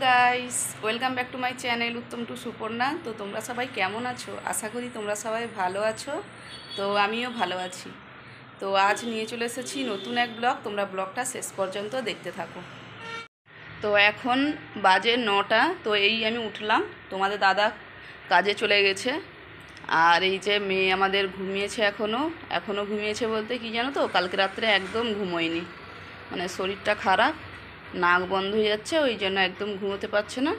Guys, welcome back to my channel Uttam to Suparna. তো তোমরা সবাই কেমন আছো? আশা করি তোমরা সবাই ভালো আছো। তো আমিও ভালো আছি। তো আজ নিয়ে চলে এসেছি নতুন এক ব্লগ। তোমরা ব্লগটা শেষ পর্যন্ত দেখতে থাকো। তো এখন বাজে 9টা। তো এই আমি উঠলাম, তোমাদের দাদা কাজে চলে গেছে। আর এই যে মেয়ে আমাদের ঘুমিয়েছে, এখনও ঘুমিয়েছে বলতে কি জানো তো, কালকে রাত্রে একদম ঘুমোয়নি, মানে শরীরটা খারাপ, নাক বন্ধ হয়ে যাচ্ছে, ওই জন্য একদম ঘুমোতে পারছে না।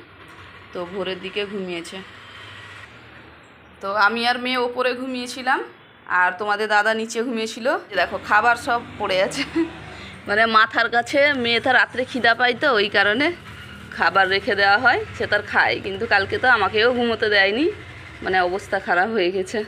তো ভোরের দিকে ঘুমিয়েছে। তো আমি আর মেয়ে ওপরে ঘুমিয়েছিলাম, আর তোমাদের দাদা নিচে ঘুমিয়েছিল। দেখো খাবার সব পড়ে আছে মানে মাথার কাছে। মেয়ে তার রাত্রে খিদা পাই, তো ওই কারণে খাবার রেখে দেওয়া হয়, সে তার খায়। কিন্তু কালকে তো আমাকেও ঘুমোতে দেয়নি, মানে অবস্থা খারাপ হয়ে গেছে।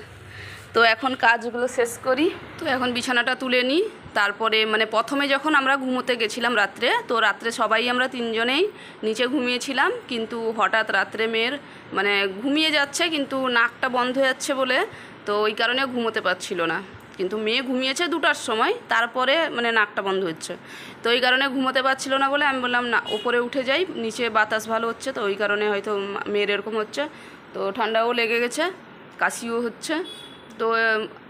তো এখন কাজগুলো শেষ করি। তো এখন বিছানাটা তুলে নিই। তারপরে মানে প্রথমে যখন আমরা ঘুমোতে গেছিলাম রাত্রে, তো রাত্রে সবাই আমরা তিনজনেই নিচে ঘুমিয়েছিলাম। কিন্তু হঠাৎ রাত্রে মেয়ের মানে ঘুমিয়ে যাচ্ছে, কিন্তু নাকটা বন্ধ হয়ে যাচ্ছে বলে, তো ওই কারণে ঘুমোতে পারছিল না। কিন্তু মেয়ে ঘুমিয়েছে 2টার সময়, তারপরে মানে নাকটা বন্ধ হচ্ছে। তো ওই কারণে ঘুমোতে পারছিল না বলে আমি বললাম না, ওপরে উঠে যাই, নিচে বাতাস ভালো হচ্ছে। তো ওই কারণে হয়তো মেয়ের এরকম হচ্ছে। তো ঠান্ডাও লেগে গেছে, কাশিও হচ্ছে। তো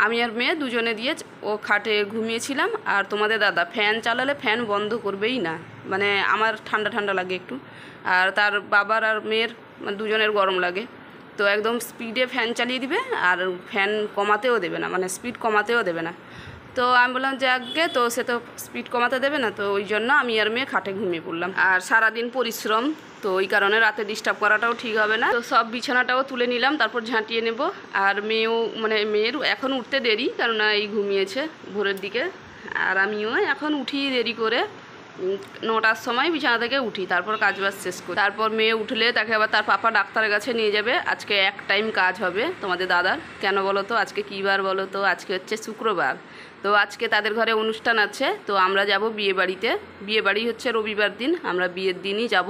আমি আর মেয়ে দুজনে দিয়ে ও খাটে ঘুমিয়েছিলাম। আর তোমাদের দাদা ফ্যান চালালে ফ্যান বন্ধ করবেই না, মানে আমার ঠান্ডা ঠান্ডা লাগে একটু, আর তার বাবার আর মেয়ের দুজনের গরম লাগে। তো একদম স্পিডে ফ্যান চালিয়ে দিবে, আর ফ্যান কমাতেও দেবে না, মানে স্পিড কমাতেও দেবে না। তো আমি বললাম যে আগে, তো সে তো স্পিড কমাতে দেবে না, তো ওই জন্য আমি আর মেয়ে খাটে ঘুমিয়ে পড়লাম। আর সারাদিন পরিশ্রম, তো ওই কারণে রাতে ডিস্টার্ব করাটাও ঠিক হবে না। তো সব বিছানাটাও তুলে নিলাম, তারপর ঝাঁটিয়ে নেব। আর মেয়েও মানে মেয়ের এখন উঠতে দেরি, কেননা এই ঘুমিয়েছে ভোরের দিকে। আর আমিও এখন উঠি দেরি করে, 9টার সময় বিছানা থেকে উঠি, তারপর কাজ বাজ শেষ করি। তারপর মেয়ে উঠলে তাকে আবার তার পাপা ডাক্তারের কাছে নিয়ে যাবে। আজকে এক টাইম কাজ হবে তোমাদের দাদার। কেন বলো তো, আজকে কী বার বলো তো? আজকে হচ্ছে শুক্রবার। তো আজকে তাদের ঘরে অনুষ্ঠান আছে, তো আমরা যাব বিয়ে বাড়িতে। বিয়ে বাড়ি হচ্ছে রবিবার দিন, আমরা বিয়ের দিনই যাব।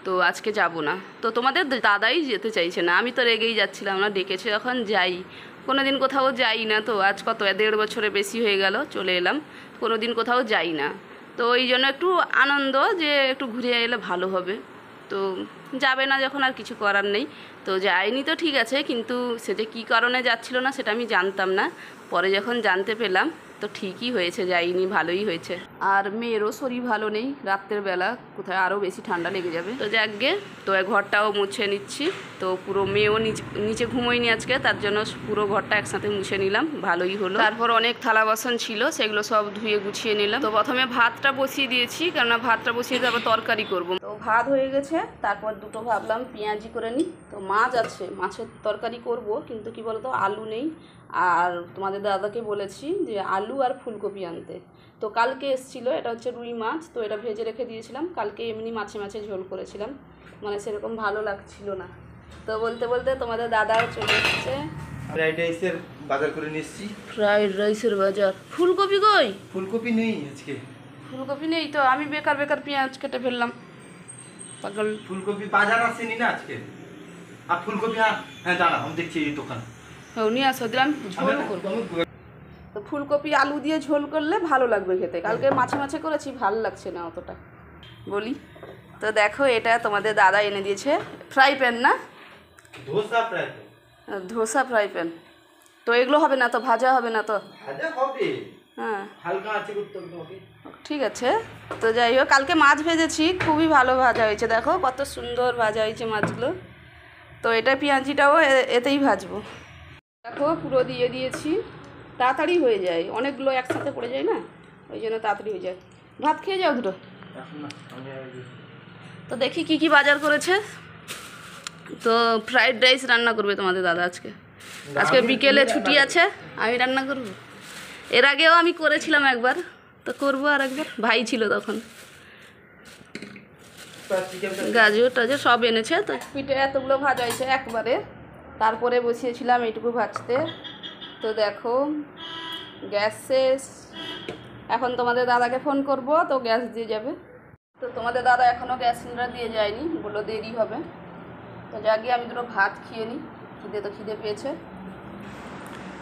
তো আজকে যাব না। তো তোমাদের দাদাই যেতে চাইছে না, আমি তো রেগেই যাচ্ছিলাম না, ডেকেছে যখন যাই। কোনো দিন কোথাও যাই না, তো আজ কত 1.5 বছরে বেশি হয়ে গেল চলে এলাম, কোনো দিন কোথাও যাই না। তো ওই জন্য একটু আনন্দ যে একটু ঘুরে এলে ভালো হবে। তো যাবে না যখন, আর কিছু করার নেই। তো যায়নি তো ঠিক আছে, কিন্তু সে যে কী কারণে যাচ্ছিল না সেটা আমি জানতাম না। পরে যখন জানতে পেলাম, তো ঠিকই হয়েছে, যাইনি, ভালোই হয়েছে। আর মেয়েরও শরীর ভালো নেই, রাত্রের বেলা কোথায় আরও বেশি ঠান্ডা লেগে যাবে। তো যাকগে, তো ঘরটাও মুছে নিচ্ছি। তো পুরো মেয়েও নিচে ঘুমোয়নি আজকে, তার জন্য পুরো ঘরটা একসাথে মুছে নিলাম, ভালোই হলো। তারপর অনেক থালা বাসন ছিল, সেগুলো সব ধুয়ে গুছিয়ে নিলাম। তো প্রথমে ভাতটা বসিয়ে দিয়েছি, কেননা ভাতটা বসিয়ে তারপর তরকারি করব। তো ভাত হয়ে গেছে, তারপর দুটো ভাবলাম পেঁয়াজি করে নিই। তো মাছ আছে, মাছের তরকারি করব, কিন্তু কি বলতো আলু নেই। আর তোমাদের দাদাকে বলেছি যে আলু আর ফুলকপি আনতে। তো কালকে এসেছিলো, এটা হচ্ছে রুই মাছ, তো এটা ভেজে রেখে দিয়েছিলাম। কালকে এমনি মাছে মাছে ঝোল করেছিলাম, মানে সেরকম ভালো লাগছিল না। তো বলতে বলতে তোমাদের দাদাও চলে এসেছে। ফ্রাইড রাইসের বাজার করে নিচ্ছি। ফ্রাইড রাইসের বাজার? ফুলকপি কই? ফুলকপি নেই আজকে। ফুলকপি নেই তো, আমি বেকার বেকার পেঁয়াজ কেটে ফেললাম, পাগল। ফুলকপি বাজার আসেনি না আজকে। আর ফুলকপি হ্যাঁ দাঁড়া, আমি দেখছি এই দোকান। নিয়ে আসো, দিলাম ঝোল করবো। তো ফুলকপি আলু দিয়ে ঝোল করলে ভালো লাগবে খেতে। কালকে মাছে মাছে করেছি, ভালো লাগছে না অতটা, বলি। তো দেখো, এটা তোমাদের দাদা এনে দিয়েছে ফ্রাই প্যান, না dosa fry pan. Dosa fry pan. তো এগুলো হবে না তো, ভাজা হবে না তো? ভাজা হবে, হ্যাঁ হালকা আছে করতে হবে তোমাকে। ঠিক আছে। তো যাই হোক, কালকে মাছ ভেজেছি, খুবই ভালো ভাজা হয়েছে, দেখো কত সুন্দর ভাজা হয়েছে মাছগুলো। তো এটা পেঁয়াজিটাও এতেই ভাজবো। দেখো পুরো দিয়ে দিয়েছি, তাড়াতাড়ি হয়ে যায়, অনেকগুলো একসাথে পড়ে যায় না, ওই জন্য তাড়াতাড়ি হয়ে যায়। ভাত খেয়ে যাও দুটো। তো দেখি কি কি বাজার করেছে। তো ফ্রাইড রাইস রান্না করবে তোমাদের দাদা আজকে। আজকে বিকেলে ছুটি আছে, আমি রান্না করব। এর আগেও আমি করেছিলাম একবার, তো করবো আর একবার, ভাই ছিল তখন। গাজর টাজর সব এনেছে। তো পিঠে এতগুলো ভাজা হয়েছে একবারে, তারপরে বসিয়েছিলাম এইটুকু ভাজতে। তো দেখো গ্যাস শেষ, এখন তোমাদের দাদাকে ফোন করব, তো গ্যাস দিয়ে যাবে। তো তোমাদের দাদা এখনও গ্যাস সিলিন্ডার দিয়ে যায়নি, বললো দেরি হবে। তো যাকে আমি দুটো ভাত খেয়ে নিই, খিদে তো খিদে পেয়েছে।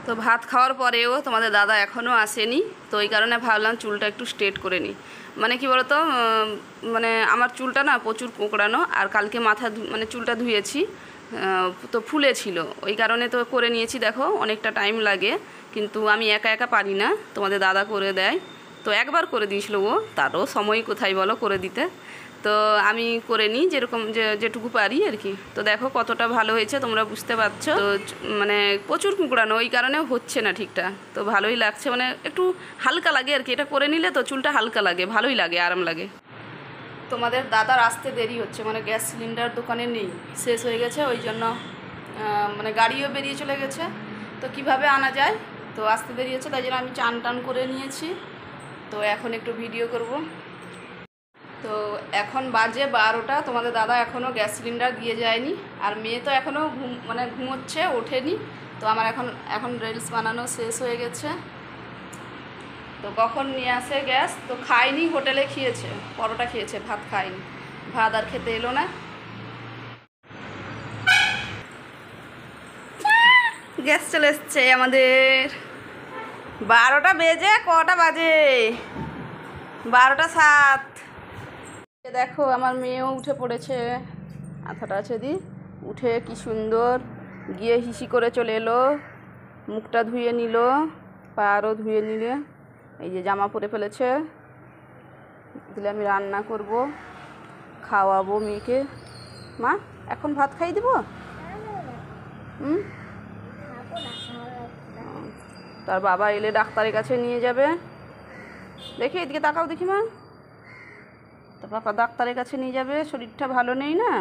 তো ভাত খাওয়ার পরেও তোমাদের দাদা এখনও আসেনি, তো ওই কারণে ভাবলাম চুলটা একটু স্ট্রেট করে নিই। মানে কি বলতো, মানে আমার চুলটা না প্রচুর কোঁকড়ানো, আর কালকে মানে চুলটা ধুয়েছি, তো ফুলে ছিল, ওই কারণে তো করে নিয়েছি। দেখো অনেকটা টাইম লাগে, কিন্তু আমি একা একা পারি না, তোমাদের দাদা করে দেয়। তো একবার করে দিয়েছিল ও, তারও সময় কোথায় বলো করে দিতে। তো আমি করে নিই যেরকম যেটুকু পারি আর কি। তো দেখো কতটা ভালো হয়েছে তোমরা বুঝতে পারছো। তো মানে প্রচুর কুঁকড়ানো, ওই কারণে হচ্ছে না ঠিকঠাক। তো ভালোই লাগছে, মানে একটু হালকা লাগে আর কি, এটা করে নিলে তো চুলটা হালকা লাগে, ভালোই লাগে, আরাম লাগে। তোমাদের দাদার আসতে দেরি হচ্ছে, মানে গ্যাস সিলিন্ডার দোকানে নেই, শেষ হয়ে গেছে, ওই জন্য মানে গাড়িও বেরিয়ে চলে গেছে। তো কিভাবে আনা যায়, তো আসতে দেরি হচ্ছে, তাই জন্য আমি চান টান করে নিয়েছি। তো এখন একটু ভিডিও করব। তো এখন বাজে 12টা, তোমাদের দাদা এখনও গ্যাস সিলিন্ডার দিয়ে যায়নি, আর মেয়ে তো এখনও ঘুমোচ্ছে, ওঠেনি। তো আমার এখন রিলস বানানো শেষ হয়ে গেছে। তো কখন নিয়ে আসে গ্যাস, তো খাইনি, হোটেলে খেয়েছে, পরোটা খেয়েছে, ভাত খাইনি, ভাত আর খেতে এলো না। গ্যাস চলে এসছে আমাদের। 12টা বেজে কটা বাজে, 12টা 7। দেখো আমার মেয়েও উঠে পড়েছে, মাথাটা আছে দি, উঠে কি সুন্দর গিয়ে হিসি করে চলে এলো, মুখটা ধুয়ে নিল, পা আরও ধুয়ে নিলে, এই যে জামা পরে ফেলেছে। দিলে আমি রান্না করব, খাওয়াবো মেয়েকে। মা এখন ভাত খাইয়ে দেবো? তার বাবা এলে ডাক্তারের কাছে নিয়ে যাবে। দেখি এদিকে তাকাও দেখি মা, তো বাবা ডাক্তারের কাছে নিয়ে যাবে, শরীরটা ভালো নেই না,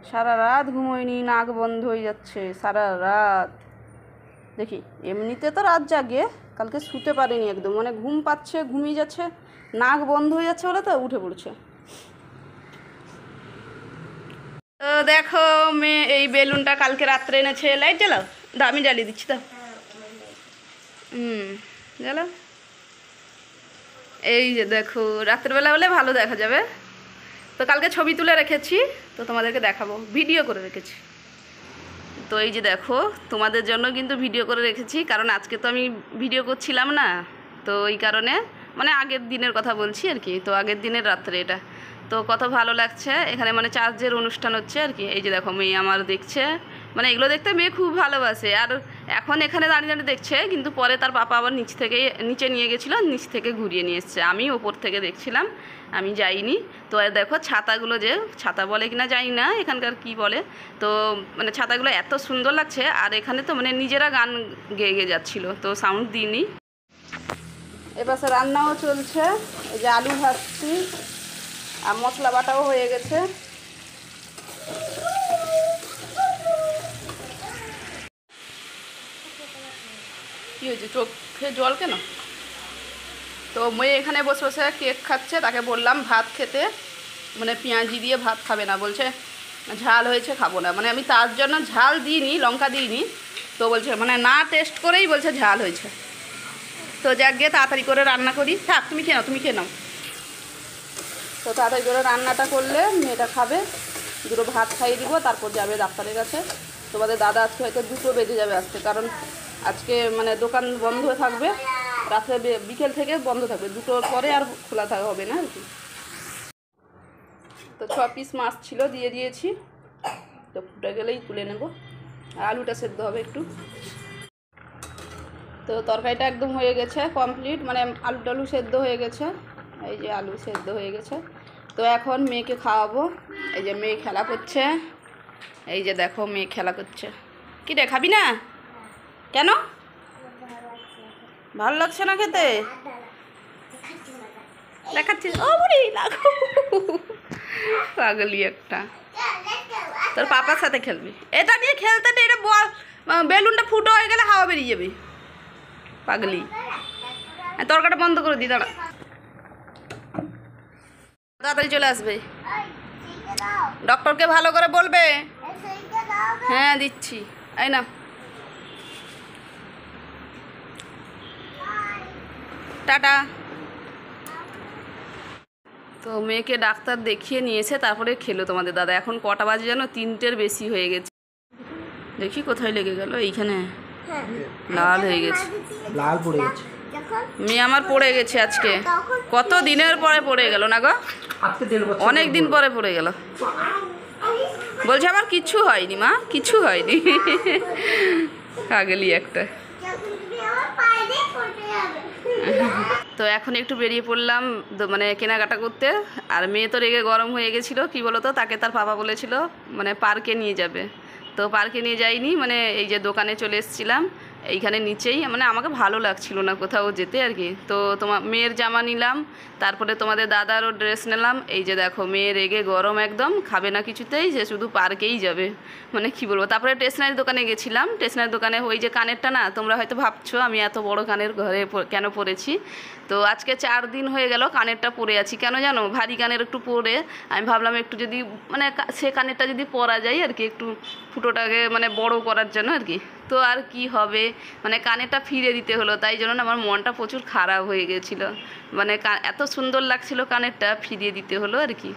সারা রাত ঘুমোয়নি, নাক বন্ধ হয়ে যাচ্ছে সারা রাত। দেখি এমনিতে তো রাত জাগে, কালকে শুতে পারেনি একদম, মানে ঘুম পাচ্ছে, ঘুমিয়ে যাচ্ছে, নাক বন্ধ হয়ে যাচ্ছে বলে তো উঠে পড়ছে। তো দেখো মেয়ে এই বেলুনটা কালকে রাত্রে এনেছে, লাইট জ্বালাও, দাও আমি জ্বালিয়ে দিচ্ছি, দাও। জ্বালাও। এই যে দেখো রাত্রেবেলা হলে ভালো দেখা যাবে। তো কালকে ছবি তুলে রেখেছি, তো তোমাদেরকে দেখাবো, ভিডিও করে রেখেছি। তো এই যে দেখো তোমাদের জন্য কিন্তু ভিডিও করে রেখেছি, কারণ আজকে তো আমি ভিডিও করছিলাম না, তো এই কারণে, মানে আগের দিনের কথা বলছি আর কি। তো আগের দিনের রাত্রে এটা, তো কত ভালো লাগছে, এখানে মানে চার্চের অনুষ্ঠান হচ্ছে আর কি। এই যে দেখো মেয়ে আমার দেখছে, মানে এগুলো দেখতে মেয়ে খুব ভালোবাসে, আর এখন এখানে দাঁড়িয়ে দাঁড়িয়ে দেখছে, কিন্তু পরে তার পাপা আবার নিচে নিয়ে গেছিলো, নিচ থেকে ঘুরিয়ে নিয়ে এসছে, আমি ওপর থেকে দেখছিলাম, আমি যাইনি। তো আর দেখো ছাতাগুলো, যে ছাতা বলে কিনা জানি না এখানকার কি বলে, তো মানে ছাতাগুলো এত সুন্দর লাগছে, আর এখানে তো মানে নিজেরা গান গেয়ে গেয়ে যাচ্ছিলো, তো সাউন্ড দিইনি। এপাশে রান্নাও চলছে, এই যে আলু ভাজছি, আর মশলা বাটাও হয়ে গেছে। কী হয়েছে, চোখে জল কেন? তো মেয়ে এখানে বসে বসে কেক খাচ্ছে, তাকে বললাম ভাত খেতে, মানে পেঁয়াজি দিয়ে ভাত খাবে না, বলছে ঝাল হয়েছে খাবো না, মানে আমি তার জন্য ঝাল দিইনি, লঙ্কা দিইনি, তো বলছে মানে না টেস্ট করেই বলছে ঝাল হয়েছে। তো যাক গিয়ে তাড়াতাড়ি করে রান্না করি, থাক তুমি খেয়ে নাও, তুমি খেয়ে নাও। তো তাড়াতাড়ি করে রান্নাটা করলে মেয়েটা খাবে, দুটো ভাত খাইয়ে দিব, তারপর যাবে ডাক্তারের কাছে। তোমাদের দাদা আজকে হয়তো 2টো বেজে যাবে আসতে, কারণ আজকে মানে দোকান বন্ধ থাকবে, রাত্রে বিকেল থেকে বন্ধ থাকবে, 2টোর পরে আর খোলা হবে না আর কি। তো 6 পিস মাছ ছিল, দিয়ে দিয়েছি, তো ফুটে গেলেই তুলে নেব, আর আলুটা সেদ্ধ হবে একটু। তো তরকারিটা একদম হয়ে গেছে কমপ্লিট, মানে আলু টালু সেদ্ধ হয়ে গেছে, এই যে আলু সেদ্ধ হয়ে গেছে। তো এখন মেয়েকে খাওয়াবো, এই যে মেয়ে খেলা করছে, এই যে দেখো মেয়ে খেলা করছে। কি রে খাবি না কেন? ভালো লাগছে না খেতে? দেখাচ্ছি, ও বুড়ি লাগো, পাগলি একটা। তোর পাপার সাথে খেলবি, এটা নিয়ে খেলতে নেই, এটা বল, বেলুনটা ফুটো হয়ে গেলে হাওয়া বেরিয়ে যাবে, পাগলি। তরকাটা বন্ধ করে দি, দাঁড়া, তাড়াতাড়ি চলে আসবে। ডক্টরকে ভালো করে বলবে। হ্যাঁ দিচ্ছি, এই না, টাটা। তো মেয়েকে ডাক্তার দেখিয়ে নিয়েছে, তারপরে খেলো তোমাদের দাদা। এখন কটা বাজে জানো? 3টের বেশি হয়ে গেছে। দেখি কোথায় লেগে গেল, এইখানে লাল হয়ে গেছে, লাল পড়ে গেছে। মেয়ে আমার পড়ে গেছে আজকে, কত দিনের পরে পড়ে গেল না গো, আজকে 1.5 বছর অনেক দিন পরে পড়ে গেল। বলছে আমার কিচ্ছু হয়নি মা, কিছু হয়নি। কাগেলি একটা। তো এখন একটু বেরিয়ে পড়লাম মানে কেনাকাটা করতে। আর মেয়ে তো রেগে গরম হয়ে গেছিলো, কি বলতো, তাকে তার পাপা বলেছিল মানে পার্কে নিয়ে যাবে, তো পার্কে নিয়ে যাইনি, মানে এই যে দোকানে চলে এসেছিলাম এইখানে নিচেই, মানে আমাকে ভালো লাগছিল না কোথাও যেতে আর কি। তো তোমার মেয়ের জামা নিলাম, তারপরে তোমাদের দাদারও ড্রেস নিলাম। এই যে দেখো মেয়ে রেগে গরম একদম, খাবে না কিছুতেই, যে শুধু পার্কেই যাবে, মানে কি বলবো। তারপরে স্টেশনারি দোকানে গেছিলাম, স্টেশনারি দোকানে ওই যে কানেরটা না, তোমরা হয়তো ভাবছো আমি এত বড় কানের ঘরে কেন পরেছি। তো আজকে 4 দিন হয়ে গেল কানেরটা পরে আছি, কেন জানো, ভারী কানের একটু পরে আমি ভাবলাম একটু যদি মানে সে কানেরটা যদি পরা যায় আর কি, একটু ফুটোটাকে মানে বড় করার জন্য আর কি। তো আর কি হবে, মানে কানেরটা ফিরে দিতে হলো, তাই জন্য না আমার মনটা প্রচুর খারাপ হয়ে গেছিলো, মানে এত সুন্দর লাগছিল কানেরটা, ফিরিয়ে দিতে হলো আর কি।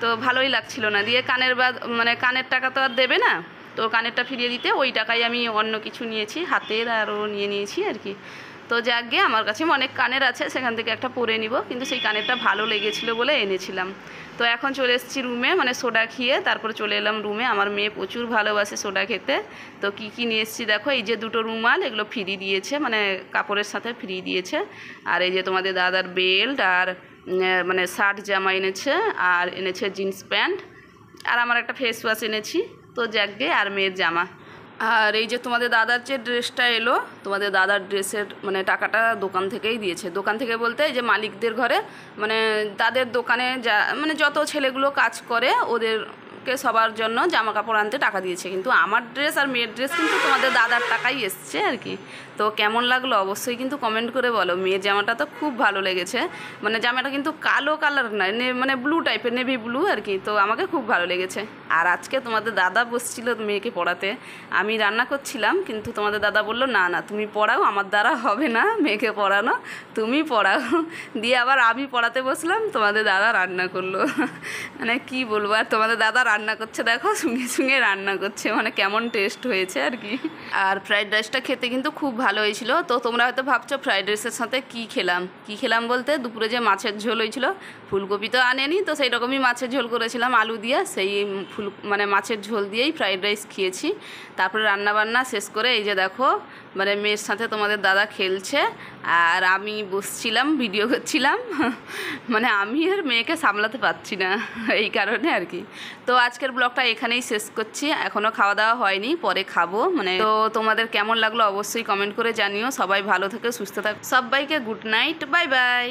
তো ভালোই লাগছিল না, দিয়ে কানের মানে কানের টাকা তো আর দেবে না, তো কানেরটা ফিরিয়ে দিতে ওই টাকায় আমি অন্য কিছু নিয়েছি, হাতের আরও নিয়েছি আর কি। তো যাক আমার কাছে অনেক কানের আছে, সেখান থেকে একটা পরে নিব, কিন্তু সেই কানেরটা ভালো লেগেছিলো বলে এনেছিলাম। তো এখন চলে এসেছি রুমে, মানে সোডা খেয়ে তারপরে চলে এলাম রুমে। আমার মেয়ে প্রচুর ভালোবাসে সোডা খেতে। তো কি কি নিয়ে এসেছি দেখো, এই যে 2টো রুমাল, এগুলো ফ্রি দিয়েছে, মানে কাপড়ের সাথে ফ্রি দিয়েছে। আর এই যে তোমাদের দাদার বেল্ট, আর মানে শার্ট জামা এনেছে, আর এনেছে জিন্স প্যান্ট, আর আমার একটা ফেস ওয়াশ এনেছি। তো যাকগে, আর মেয়ের জামা। আর এই যে তোমাদের দাদার যে ড্রেসটা এলো, তোমাদের দাদার ড্রেসের মানে টাকাটা দোকান থেকেই দিয়েছে। দোকান থেকে বলতে এই যে মালিকদের ঘরে, মানে তাদের দোকানে যা মানে যত ছেলেগুলো কাজ করে ওদেরকে সবার জন্য জামা কাপড় আনতে টাকা দিয়েছে। কিন্তু আমার ড্রেস আর মেয়ের ড্রেস কিন্তু তোমাদের দাদার টাকাই এসছে আর কি। তো কেমন লাগলো অবশ্যই কিন্তু কমেন্ট করে বলো। মেয়ের জামাটা তো খুব ভালো লেগেছে, মানে জামাটা কিন্তু কালো কালার নয়, মানে ব্লু টাইপের, নেভি ব্লু আর কি। তো আমাকে খুব ভালো লেগেছে। আর আজকে তোমাদের দাদা বসছিল মেয়েকে পড়াতে, আমি রান্না করছিলাম, কিন্তু তোমাদের দাদা বললো না না তুমি পড়াও, আমার দ্বারা হবে না মেয়েকে পড়ানো, তুমি পড়াও। দিয়ে আবার আমি পড়াতে বসলাম, তোমাদের দাদা রান্না করলো। মানে কি বলবো, আর তোমাদের দাদা রান্না করছে দেখো, সঙ্গে সঙ্গে রান্না করছে, মানে কেমন টেস্ট হয়েছে আর কি। আর ফ্রাইড রাইসটা খেতে কিন্তু খুব ভালো হয়েছিল। তো তোমরা হয়তো ভাবছো ফ্রাইড রাইসের সাথে কী খেলাম বলতে, দুপুরে যে মাছের ঝোল হয়েছিল, ফুলকপি তো আনেনি, তো সেই রকমই মাছের ঝোল করেছিলাম আলু দিয়ে, সেই মানে মাছের ঝোল দিয়েই ফ্রাইড রাইস খেয়েছি। তারপরে রান্নাবান্না শেষ করে এই যে দেখো মানে মেয়ের সাথে তোমাদের দাদা খেলছে, আর আমি বসছিলাম ভিডিও করছিলাম। মানে আমি আর মেয়েকে সামলাতে পারছি না, এই কারণে আর কি। তো আজকের ব্লগটা এখানেই শেষ করছি, এখনও খাওয়া দাওয়া হয়নি, পরে খাবো। মানে তো তোমাদের কেমন লাগলো অবশ্যই কমেন্ট করে জানিও। সবাই ভালো থেকো, সুস্থ থাকো, সবাইকে গুড নাইট, বাই বাই।